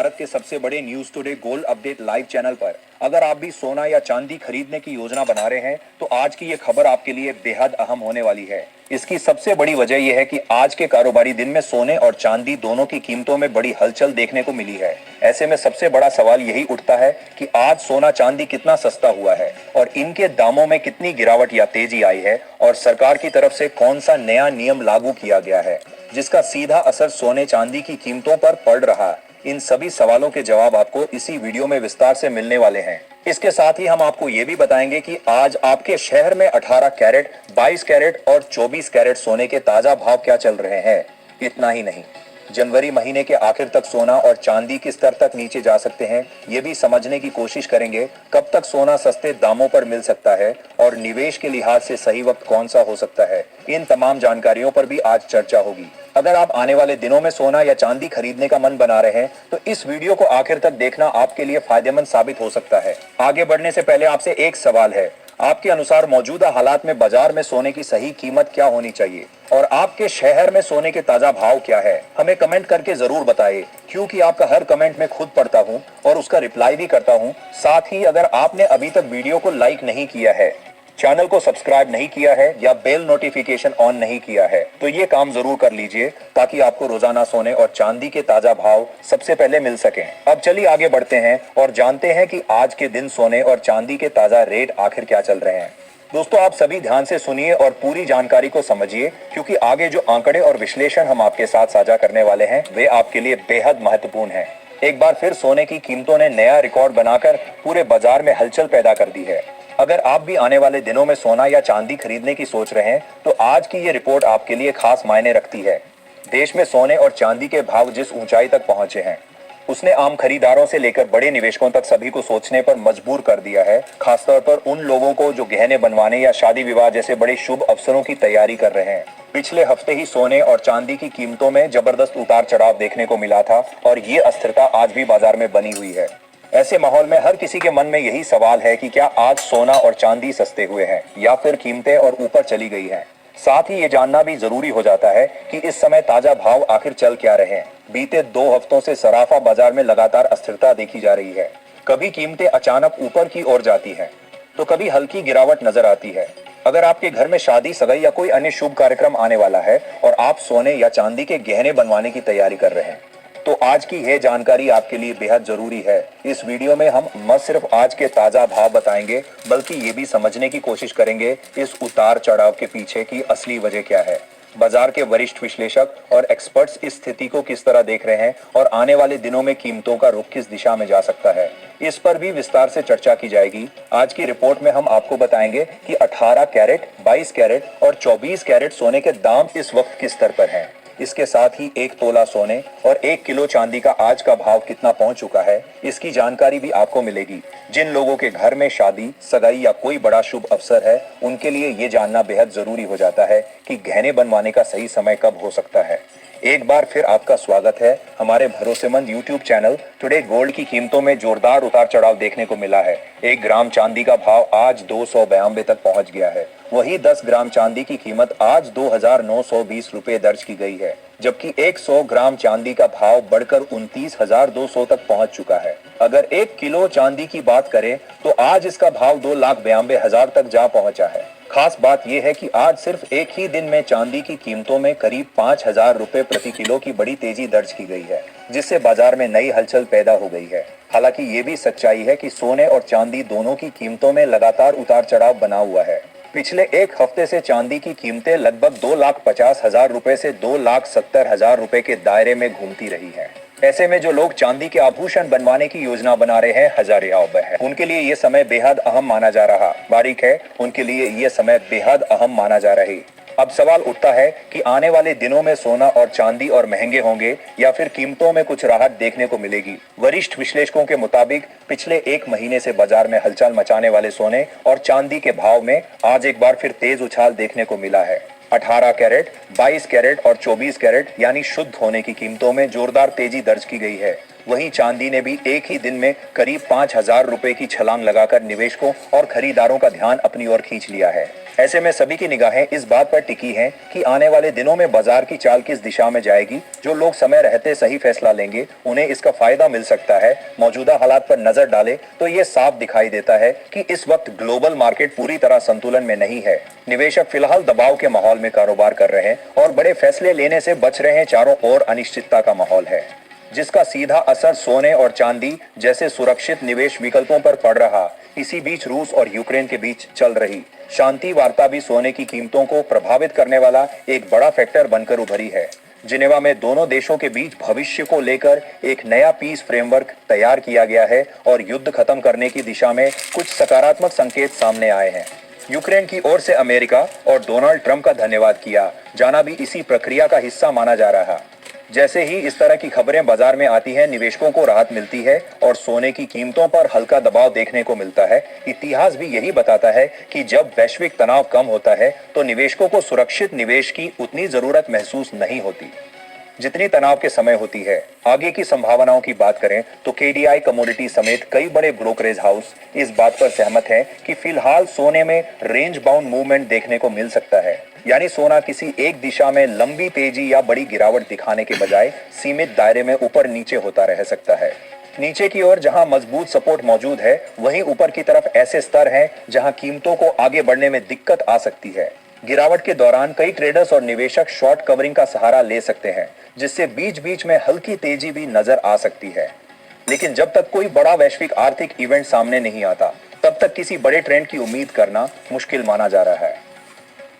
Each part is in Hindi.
भारत के सबसे बड़े news today gold update live channel पर। अगर आप भी सोना या चांदी खरीदने की योजना बना रहे हैं तो आज की ये खबर आपके लिए बेहद अहम होने वाली है। इसकी सबसे बड़ी वजह यह है कि आज के कारोबारी दिन में सोने और चांदी दोनों की कीमतों में बड़ी हलचल देखने को मिली है। ऐसे में सबसे बड़ा सवाल यही उठता है कि आज सोना चांदी कितना सस्ता हुआ है और इनके दामों में कितनी गिरावट या तेजी आई है, और सरकार की तरफ से कौन सा नया नियम लागू किया गया है जिसका सीधा असर सोने चांदी की कीमतों पर पड़ रहा है। इन सभी सवालों के जवाब आपको इसी वीडियो में विस्तार से मिलने वाले हैं। इसके साथ ही हम आपको ये भी बताएंगे कि आज आपके शहर में 18 कैरेट, 22 कैरेट और 24 कैरेट सोने के ताजा भाव क्या चल रहे हैं। इतना ही नहीं, जनवरी महीने के आखिर तक सोना और चांदी किस स्तर तक नीचे जा सकते हैं, ये भी समझने की कोशिश करेंगे। कब तक सोना सस्ते दामों पर मिल सकता है और निवेश के लिहाज से सही वक्त कौन सा हो सकता है, इन तमाम जानकारियों पर भी आज चर्चा होगी। अगर आप आने वाले दिनों में सोना या चांदी खरीदने का मन बना रहे हैं तो इस वीडियो को आखिर तक देखना आपके लिए फायदेमंद साबित हो सकता है। आगे बढ़ने से पहले आपसे एक सवाल है, आपके अनुसार मौजूदा हालात में बाजार में सोने की सही कीमत क्या होनी चाहिए और आपके शहर में सोने के ताजा भाव क्या है, हमें कमेंट करके जरूर बताइए, क्योंकि आपका हर कमेंट मैं खुद पढ़ता हूं और उसका रिप्लाई भी करता हूं। साथ ही अगर आपने अभी तक वीडियो को लाइक नहीं किया है, चैनल को सब्सक्राइब नहीं किया है या बेल नोटिफिकेशन ऑन नहीं किया है तो ये काम जरूर कर लीजिए ताकि आपको रोजाना सोने और चांदी के ताजा भाव सबसे पहले मिल सकें। अब चलिए आगे बढ़ते हैं और जानते हैं कि आज के दिन सोने और चांदी के ताजा रेट आखिर क्या चल रहे हैं। दोस्तों, आप सभी ध्यान से सुनिए और पूरी जानकारी को समझिए, क्योंकि आगे जो आंकड़े और विश्लेषण हम आपके साथ साझा करने वाले हैं वे आपके लिए बेहद महत्वपूर्ण हैं। एक बार फिर सोने की कीमतों ने नया रिकॉर्ड बनाकर पूरे बाजार में हलचल पैदा कर दी है। अगर आप भी आने वाले दिनों में सोना या चांदी खरीदने की सोच रहे हैं तो आज की ये रिपोर्ट आपके लिए खास मायने रखती है। देश में सोने और चांदी के भाव जिस ऊंचाई तक पहुंचे हैं उसने आम खरीदारों से लेकर बड़े निवेशकों तक सभी को सोचने पर मजबूर कर दिया है, खासतौर पर उन लोगों को जो गहने बनवाने या शादी विवाह जैसे बड़े शुभ अवसरों की तैयारी कर रहे हैं। पिछले हफ्ते ही सोने और चांदी की कीमतों में जबरदस्त उतार चढ़ाव देखने को मिला था और ये अस्थिरता आज भी बाजार में बनी हुई है। ऐसे माहौल में हर किसी के मन में यही सवाल है कि क्या आज सोना और चांदी सस्ते हुए हैं या फिर कीमतें और ऊपर चली गई हैं। साथ ही ये जानना भी जरूरी हो जाता है कि इस समय ताजा भाव आखिर चल क्या रहे हैं। बीते 2 हफ्तों से सराफा बाजार में लगातार अस्थिरता देखी जा रही है। कभी कीमतें अचानक ऊपर की ओर जाती हैं तो कभी हल्की गिरावट नजर आती है। अगर आपके घर में शादी, सगाई या कोई अन्य शुभ कार्यक्रम आने वाला है और आप सोने या चांदी के गहने बनवाने की तैयारी कर रहे हैं तो आज की यह जानकारी आपके लिए बेहद जरूरी है। इस वीडियो में हम न सिर्फ आज के ताजा भाव बताएंगे बल्कि ये भी समझने की कोशिश करेंगे इस उतार चढ़ाव के पीछे की असली वजह क्या है। बाजार के वरिष्ठ विश्लेषक और एक्सपर्ट्स इस स्थिति को किस तरह देख रहे हैं और आने वाले दिनों में कीमतों का रुख किस दिशा में जा सकता है, इस पर भी विस्तार से चर्चा की जाएगी। आज की रिपोर्ट में हम आपको बताएंगे कि 18 कैरेट, 22 कैरेट और 24 कैरेट सोने के दाम इस वक्त किस स्तर पर हैं। इसके साथ ही 1 तोला सोने और 1 किलो चांदी का आज का भाव कितना पहुंच चुका है, इसकी जानकारी भी आपको मिलेगी। जिन लोगों के घर में शादी, सगाई या कोई बड़ा शुभ अवसर है उनके लिए ये जानना बेहद जरूरी हो जाता है कि गहने बनवाने का सही समय कब हो सकता है। एक बार फिर आपका स्वागत है हमारे भरोसेमंद YouTube चैनल टुडे गोल्ड की कीमतों में जोरदार उतार चढ़ाव देखने को मिला है। 1 ग्राम चांदी का भाव आज 292 तक पहुंच गया है। वहीं 10 ग्राम चांदी की कीमत आज 2,920 रुपए दर्ज की गई है, जबकि 100 ग्राम चांदी का भाव बढ़कर 29,200 तक पहुंच चुका है। अगर 1 किलो चांदी की बात करें तो आज इसका भाव 2,92,000 तक जा पहुंचा है। खास बात यह है कि आज सिर्फ एक ही दिन में चांदी की कीमतों में करीब 5,000 रुपए प्रति किलो की बड़ी तेजी दर्ज की गई है, जिससे बाजार में नई हलचल पैदा हो गई है। हालांकि ये भी सच्चाई है कि सोने और चांदी दोनों की कीमतों में लगातार उतार चढ़ाव बना हुआ है। पिछले एक हफ्ते से चांदी की कीमतें लगभग 2,50,000 रुपए से 2,70,000 रुपए के दायरे में घूमती रही हैं। ऐसे में जो लोग चांदी के आभूषण बनवाने की योजना बना रहे हैं, हजारियां है, उनके लिए ये समय बेहद अहम माना जा रहा। बारीक है, उनके लिए ये समय बेहद अहम माना जा रही। अब सवाल उठता है कि आने वाले दिनों में सोना और चांदी और महंगे होंगे या फिर कीमतों में कुछ राहत देखने को मिलेगी। वरिष्ठ विश्लेषकों के मुताबिक पिछले 1 महीने से बाजार में हलचल मचाने वाले सोने और चांदी के भाव में आज एक बार फिर तेज उछाल देखने को मिला है। 18 कैरेट, 22 कैरेट और 24 कैरेट यानी शुद्ध होने की कीमतों में जोरदार तेजी दर्ज की गई है। वहीं चांदी ने भी एक ही दिन में करीब 5,000 रुपए की छलांग लगाकर निवेशकों और खरीदारों का ध्यान अपनी ओर खींच लिया है। ऐसे में सभी की निगाहें इस बात पर टिकी हैं कि आने वाले दिनों में बाजार की चाल किस दिशा में जाएगी। जो लोग समय रहते सही फैसला लेंगे उन्हें इसका फायदा मिल सकता है। मौजूदा हालात पर नजर डालें तो ये साफ दिखाई देता है कि इस वक्त ग्लोबल मार्केट पूरी तरह संतुलन में नहीं है। निवेशक फिलहाल दबाव के माहौल में कारोबार कर रहे हैं और बड़े फैसले लेने से बच रहे हैं। चारों ओर अनिश्चितता का माहौल है, जिसका सीधा असर सोने और चांदी जैसे सुरक्षित निवेश विकल्पों पर पड़ रहा। इसी बीच रूस और यूक्रेन के बीच चल रही शांति वार्ता भी सोने की कीमतों को प्रभावित करने वाला एक बड़ा फैक्टर बनकर उभरी है। जिनेवा में दोनों देशों के बीच भविष्य को लेकर एक नया पीस फ्रेमवर्क तैयार किया गया है और युद्ध खत्म करने की दिशा में कुछ सकारात्मक संकेत सामने आए हैं। यूक्रेन की ओर से अमेरिका और डोनाल्ड ट्रंप का धन्यवाद किया जाना भी इसी प्रक्रिया का हिस्सा माना जा रहा। जैसे ही इस तरह की खबरें बाजार में आती हैं, निवेशकों को राहत मिलती है और सोने की कीमतों पर हल्का दबाव देखने को मिलता है। इतिहास भी यही बताता है कि जब वैश्विक तनाव कम होता है तो निवेशकों को सुरक्षित निवेश की उतनी जरूरत महसूस नहीं होती जितनी तनाव के समय होती है। आगे की संभावनाओं की बात करें तो केडीआई कमोडिटी समेत कई बड़े ब्रोकरेज हाउस इस बात पर सहमत हैं कि फिलहाल सोने में रेंज बाउंड मूवमेंट देखने को मिल सकता है। यानी सोना किसी एक दिशा में लंबी तेजी या बड़ी गिरावट दिखाने के बजाय सीमित दायरे में ऊपर नीचे होता रह सकता है। नीचे की ओर जहां मजबूत सपोर्ट मौजूद है, वहीं ऊपर की तरफ ऐसे स्तर हैं जहां कीमतों को आगे बढ़ने में दिक्कत आ सकती है। गिरावट के दौरान कई ट्रेडर्स और निवेशक शॉर्ट कवरिंग का सहारा ले सकते हैं, जिससे बीच बीच में हल्की तेजी भी नजर आ सकती है। लेकिन जब तक कोई बड़ा वैश्विक आर्थिक इवेंट सामने नहीं आता, तब तक किसी बड़े ट्रेंड की उम्मीद करना मुश्किल माना जा रहा है।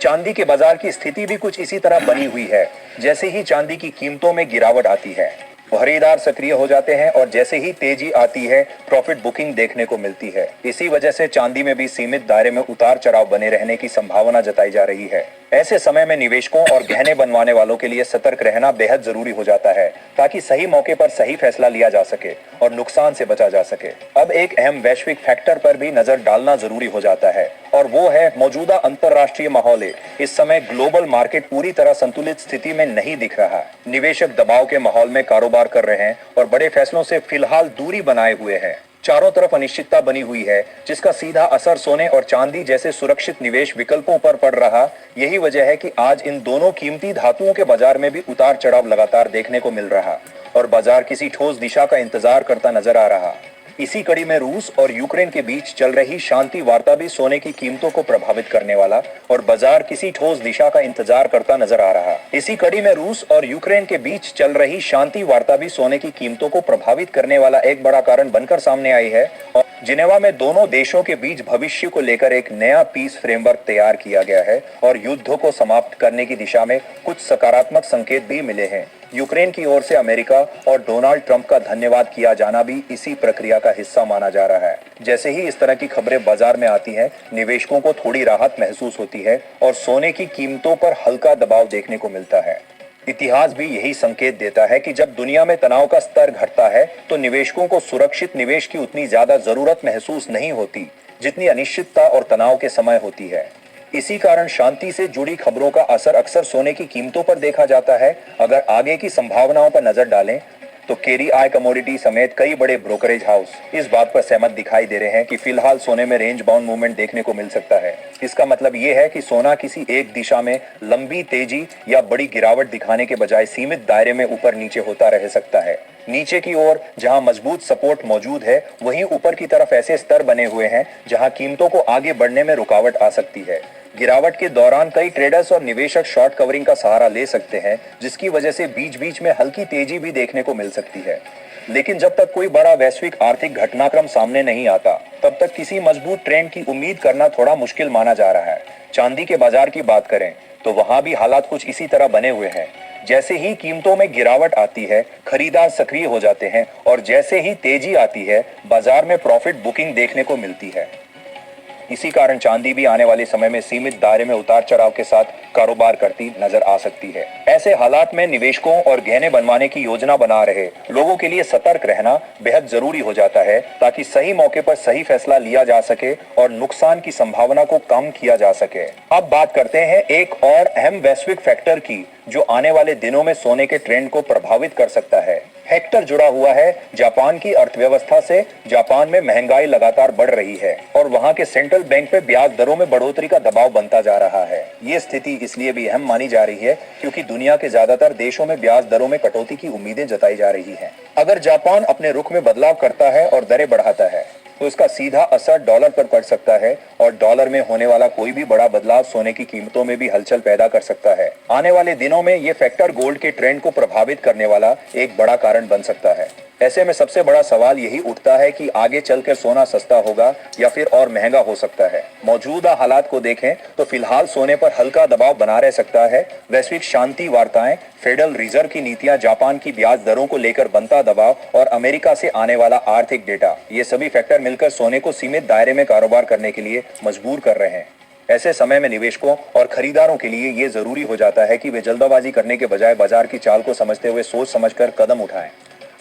चांदी के बाजार की स्थिति भी कुछ इसी तरह बनी हुई है। जैसे ही चांदी की कीमतों में गिरावट आती है, खरीदार सक्रिय हो जाते हैं और जैसे ही तेजी आती है, प्रॉफिट बुकिंग देखने को मिलती है। इसी वजह से चांदी में भी सीमित दायरे में उतार चढ़ाव बने रहने की संभावना जताई जा रही है। ऐसे समय में निवेशकों और गहने बनवाने वालों के लिए सतर्क रहना बेहद जरूरी हो जाता है, ताकि सही मौके पर सही फैसला लिया जा सके और नुकसान से बचा जा सके। अब एक अहम वैश्विक फैक्टर पर भी नजर डालना जरूरी हो जाता है और वो है मौजूदा अंतरराष्ट्रीय माहौल। इस समय ग्लोबल मार्केट पूरी तरह संतुलित स्थिति में नहीं दिख रहा। निवेशक दबाव के माहौल में कारोबार कर रहे हैं और बड़े फैसलों से फिलहाल दूरी बनाए हुए हैं। चारों तरफ अनिश्चितता बनी हुई है, जिसका सीधा असर सोने और चांदी जैसे सुरक्षित निवेश विकल्पों पर पड़ रहा। यही वजह है कि आज इन दोनों कीमती धातुओं के बाजार में भी उतार चढ़ाव लगातार देखने को मिल रहा और बाजार किसी ठोस दिशा का इंतजार करता नजर आ रहा। इसी कड़ी में रूस और यूक्रेन के बीच चल रही शांति वार्ता भी सोने की कीमतों को प्रभावित करने वाला और बाजार किसी ठोस दिशा का इंतजार करता नजर आ रहा। इसी कड़ी में रूस और यूक्रेन के बीच चल रही शांति वार्ता भी सोने की कीमतों को प्रभावित करने वाला एक बड़ा कारण बनकर सामने आई है और जिनेवा में दोनों देशों के बीच भविष्य को लेकर एक नया पीस फ्रेमवर्क तैयार किया गया है और युद्ध को समाप्त करने की दिशा में कुछ सकारात्मक संकेत भी मिले हैं। यूक्रेन की ओर से अमेरिका और डोनाल्ड ट्रंप का धन्यवाद किया जाना भी इसी प्रक्रिया का हिस्सा माना जा रहा है। जैसे ही इस तरह की खबरें बाजार में आती हैं, निवेशकों को थोड़ी राहत महसूस होती है और सोने की कीमतों पर हल्का दबाव देखने को मिलता है। इतिहास भी यही संकेत देता है कि जब दुनिया में तनाव का स्तर घटता है तो निवेशकों को सुरक्षित निवेश की उतनी ज्यादा जरूरत महसूस नहीं होती जितनी अनिश्चितता और तनाव के समय होती है। इसी कारण शांति से जुड़ी खबरों का असर अक्सर सोने की कीमतों पर देखा जाता है। अगर आगे की संभावनाओं पर नजर डालें तो केडीआई कमोडिटी समेत कई बड़े ब्रोकरेज हाउस इस बात पर सहमत दिखाई दे रहे हैं कि फिलहाल सोने में रेंज बाउंड मूवमेंट देखने को मिल सकता है। इसका मतलब ये है कि सोना किसी एक दिशा में लंबी तेजी या बड़ी गिरावट दिखाने के बजाय सीमित दायरे में ऊपर नीचे होता रह सकता है। नीचे की ओर जहां मजबूत सपोर्ट मौजूद है, वहीं ऊपर की तरफ ऐसे स्तर बने हुए हैं जहां कीमतों को आगे बढ़ने में रुकावट आ सकती है। गिरावट के दौरान कई ट्रेडर्स और निवेशक शॉर्ट कवरिंग का सहारा ले सकते हैं, जिसकी वजह से बीच बीच में हल्की तेजी भी देखने को मिल सकती है। लेकिन जब तक कोई बड़ा वैश्विक आर्थिक घटनाक्रम सामने नहीं आता, तब तक किसी मजबूत ट्रेंड की उम्मीद करना थोड़ा मुश्किल माना जा रहा है। चांदी के बाजार की बात करें तो वहां भी हालात कुछ इसी तरह बने हुए हैं। जैसे ही कीमतों में गिरावट आती है, खरीदार सक्रिय हो जाते हैं और जैसे ही तेजी आती है, बाजार में प्रॉफिट बुकिंग देखने को मिलती है। इसी कारण चांदी भी आने वाले समय में सीमित दायरे में उतार चढ़ाव के साथ कारोबार करती नजर आ सकती है। ऐसे हालात में निवेशकों और गहने बनवाने की योजना बना रहे लोगों के लिए सतर्क रहना बेहद जरूरी हो जाता है, ताकि सही मौके पर सही फैसला लिया जा सके और नुकसान की संभावना को कम किया जा सके। अब बात करते हैं एक और अहम वैश्विक फैक्टर की, जो आने वाले दिनों में सोने के ट्रेंड को प्रभावित कर सकता है। हेक्टर जुड़ा हुआ है जापान की अर्थव्यवस्था से। जापान में महंगाई लगातार बढ़ रही है और वहां के सेंट्रल बैंक पे ब्याज दरों में बढ़ोतरी का दबाव बनता जा रहा है। ये स्थिति इसलिए भी अहम मानी जा रही है क्योंकि दुनिया के ज्यादातर देशों में ब्याज दरों में कटौती की उम्मीदें जताई जा रही हैं। अगर जापान अपने रुख में बदलाव करता है और दरें बढ़ाता है तो इसका सीधा असर डॉलर पर पड़ सकता है और डॉलर में होने वाला कोई भी बड़ा बदलाव सोने की कीमतों में भी हलचल पैदा कर सकता है। आने वाले दिनों में ये फैक्टर गोल्ड के ट्रेंड को प्रभावित करने वाला एक बड़ा कारण बन सकता है। ऐसे में सबसे बड़ा सवाल यही उठता है कि आगे चलकर सोना सस्ता होगा या फिर और महंगा हो सकता है। मौजूदा हालात को देखें तो फिलहाल सोने पर हल्का दबाव बना रह सकता है। वैश्विक शांति वार्ताएं, फेडरल रिजर्व की नीतियां, जापान की ब्याज दरों को लेकर बनता दबाव और अमेरिका से आने वाला आर्थिक डेटा, ये सभी फैक्टर मिलकर सोने को सीमित दायरे में कारोबार करने के लिए मजबूर कर रहे हैं। ऐसे समय में निवेशकों और खरीदारों के लिए ये जरूरी हो जाता है कि वे जल्दबाजी करने के बजाय बाजार की चाल को समझते हुए सोच समझकर कदम उठाएं।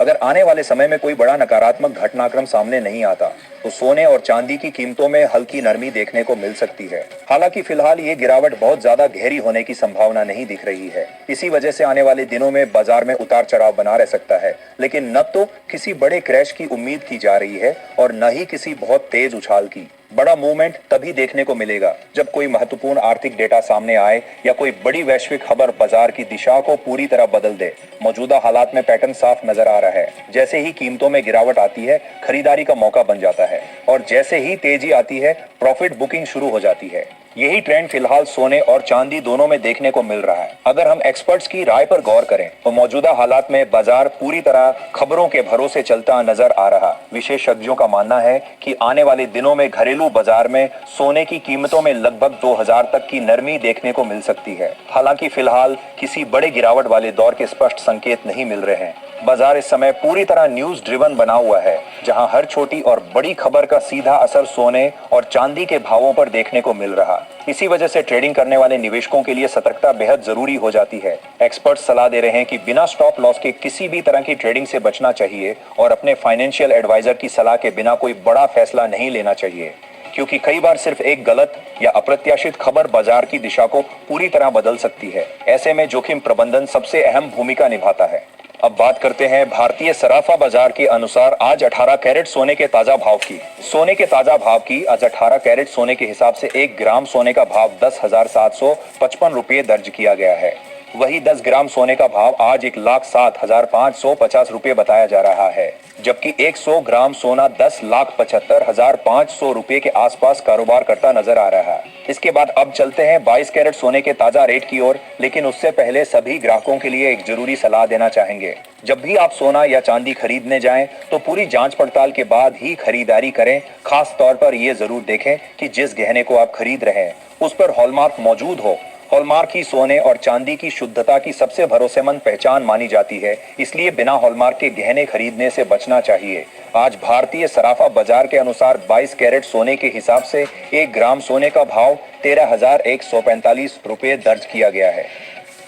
अगर आने वाले समय में कोई बड़ा नकारात्मक घटनाक्रम सामने नहीं आता तो सोने और चांदी की कीमतों में हल्की नरमी देखने को मिल सकती है। हालांकि फिलहाल ये गिरावट बहुत ज्यादा गहरी होने की संभावना नहीं दिख रही है। इसी वजह से आने वाले दिनों में बाजार में उतार चढ़ाव बना रह सकता है, लेकिन न तो किसी बड़े क्रैश की उम्मीद की जा रही है और न ही किसी बहुत तेज उछाल की। बड़ा मूवमेंट तभी देखने को मिलेगा जब कोई महत्वपूर्ण आर्थिक डेटा सामने आए या कोई बड़ी वैश्विक खबर बाजार की दिशा को पूरी तरह बदल दे। मौजूदा हालात में पैटर्न साफ नजर आ रहा है। जैसे ही कीमतों में गिरावट आती है, खरीदारी का मौका बन जाता है और जैसे ही तेजी आती है, प्रॉफिट बुकिंग शुरू हो जाती है। यही ट्रेंड फिलहाल सोने और चांदी दोनों में देखने को मिल रहा है। अगर हम एक्सपर्ट्स की राय पर गौर करें तो मौजूदा हालात में बाजार पूरी तरह खबरों के भरोसे चलता नजर आ रहा। विशेषज्ञों का मानना है कि आने वाले दिनों में घरेलू बाजार में सोने की कीमतों में लगभग 2000 तक की नरमी देखने को मिल सकती है। हालांकि फिलहाल किसी बड़े गिरावट वाले दौर के स्पष्ट संकेत नहीं मिल रहे हैं। बाजार इस समय पूरी तरह न्यूज ड्रिवन बना हुआ है, जहां हर छोटी और बड़ी खबर का सीधा असर सोने और चांदी के भावों पर देखने को मिल रहा। इसी वजह से ट्रेडिंग करने वाले निवेशकों के लिए सतर्कता बेहद जरूरी हो जाती है। एक्सपर्ट्स सलाह दे रहे हैं कि बिना स्टॉप लॉस के किसी भी तरह की ट्रेडिंग से बचना चाहिए और अपने फाइनेंशियल एडवाइजर की सलाह के बिना कोई बड़ा फैसला नहीं लेना चाहिए, क्योंकि कई बार सिर्फ एक गलत या अप्रत्याशित खबर बाजार की दिशा को पूरी तरह बदल सकती है। ऐसे में जोखिम प्रबंधन सबसे अहम भूमिका निभाता है। अब बात करते हैं भारतीय सराफा बाजार के अनुसार आज 18 कैरेट सोने के ताजा भाव की। सोने के ताजा भाव की आज 18 कैरेट सोने के हिसाब से 1 ग्राम सोने का भाव 10,755 रुपये दर्ज किया गया है। वही 10 ग्राम सोने का भाव आज 1,07,550 रुपये बताया जा रहा है, जबकि 100 ग्राम सोना 10,75,500 रुपये के आसपास कारोबार करता नजर आ रहा है। इसके बाद अब चलते हैं 22 कैरेट सोने के ताजा रेट की ओर, लेकिन उससे पहले सभी ग्राहकों के लिए एक जरूरी सलाह देना चाहेंगे। जब भी आप सोना या चांदी खरीदने जाएं तो पूरी जांच पड़ताल के बाद ही खरीदारी करें। खास तौर पर यह जरूर देखें कि जिस गहने को आप खरीद रहे हैं उस पर हॉलमार्क मौजूद हो। हॉलमार्क ही सोने और चांदी की शुद्धता की सबसे भरोसेमंद पहचान मानी जाती है, इसलिए बिना हॉलमार्क के गहने खरीदने से बचना चाहिए। आज भारतीय सराफा बाजार के अनुसार 22 कैरेट सोने के हिसाब से 1 ग्राम सोने का भाव 13,145 रुपये दर्ज किया गया है।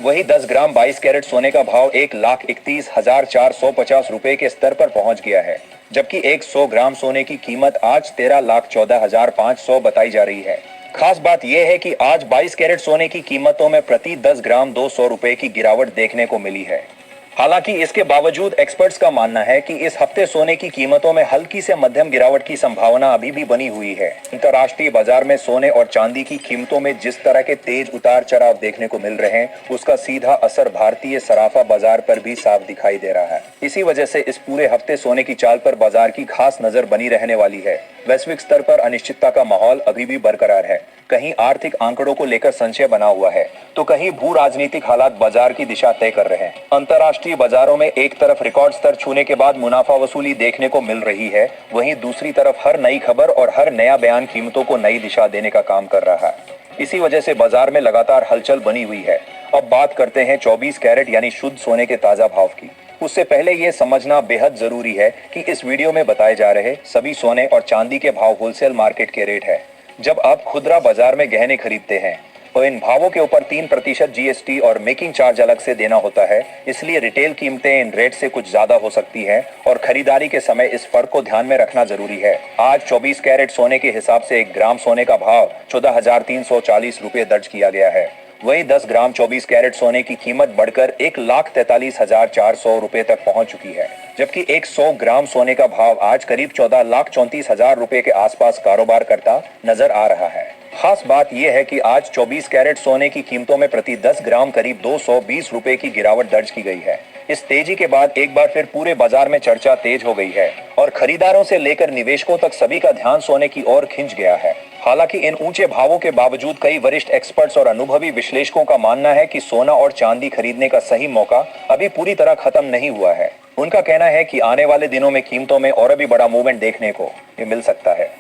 वही 10 ग्राम 22 कैरेट सोने का भाव 1,31,450 रुपये के स्तर पर पहुंच गया है, जबकि 100 ग्राम सोने की कीमत आज 13,14,500 बताई जा रही है। खास बात यह है कि आज 22 कैरेट सोने की कीमतों में प्रति 10 ग्राम 200 रुपए की गिरावट देखने को मिली है। हालांकि इसके बावजूद एक्सपर्ट्स का मानना है कि इस हफ्ते सोने की कीमतों में हल्की से मध्यम गिरावट की संभावना अभी भी बनी हुई है। अंतर्राष्ट्रीय बाजार में सोने और चांदी की कीमतों में जिस तरह के तेज उतार चढ़ाव देखने को मिल रहे हैं, उसका सीधा असर भारतीय सराफा बाजार पर भी साफ दिखाई दे रहा है। इसी वजह से इस पूरे हफ्ते सोने की चाल पर बाजार की खास नजर बनी रहने वाली है। वैश्विक स्तर पर अनिश्चितता का माहौल अभी भी बरकरार है। कहीं आर्थिक आंकड़ों को लेकर संशय बना हुआ है तो कहीं भू राजनीतिक हालात बाजार की दिशा तय कर रहे हैं। अंतर्राष्ट्रीय बाजारों में एक तरफ रिकॉर्ड स्तर छूने के बाद मुनाफा वसूली देखने को मिल रही है, वहीं दूसरी तरफ हर नई खबर और हर नया बयान कीमतों को नई दिशा देने का काम कर रहा है। इसी वजह से बाजार में लगातार हलचल बनी हुई है। अब बात करते हैं 24 कैरेट यानी शुद्ध सोने के ताजा भाव की। उससे पहले ये समझना बेहद जरूरी है कि इस वीडियो में बताए जा रहे सभी सोने और चांदी के भाव होलसेल मार्केट के रेट है। जब आप खुदरा बाजार में गहने खरीदते हैं तो इन भावों के ऊपर 3% जीएसटी और मेकिंग चार्ज अलग से देना होता है, इसलिए रिटेल कीमतें इन रेट से कुछ ज्यादा हो सकती हैं और खरीदारी के समय इस फर्क को ध्यान में रखना जरूरी है। आज 24 कैरेट सोने के हिसाब से 1 ग्राम सोने का भाव 14,340 रुपये दर्ज किया गया है। वहीं 10 ग्राम 24 कैरेट सोने की कीमत बढ़कर 1,43,400 रुपए तक पहुंच चुकी है, जबकि 100 ग्राम सोने का भाव आज करीब 14,34,000 रुपए के आसपास कारोबार करता नजर आ रहा है। खास बात यह है कि आज 24 कैरेट सोने की कीमतों में प्रति 10 ग्राम करीब 220 रुपए की गिरावट दर्ज की गई है। इस तेजी के बाद एक बार फिर पूरे बाजार में चर्चा तेज हो गई है और खरीदारों से लेकर निवेशकों तक सभी का ध्यान सोने की ओर खिंच गया है। हालांकि इन ऊंचे भावों के बावजूद कई वरिष्ठ एक्सपर्ट्स और अनुभवी विश्लेषकों का मानना है कि सोना और चांदी खरीदने का सही मौका अभी पूरी तरह खत्म नहीं हुआ है। उनका कहना है कि आने वाले दिनों में कीमतों में और भी बड़ा मूवमेंट देखने को मिल सकता है।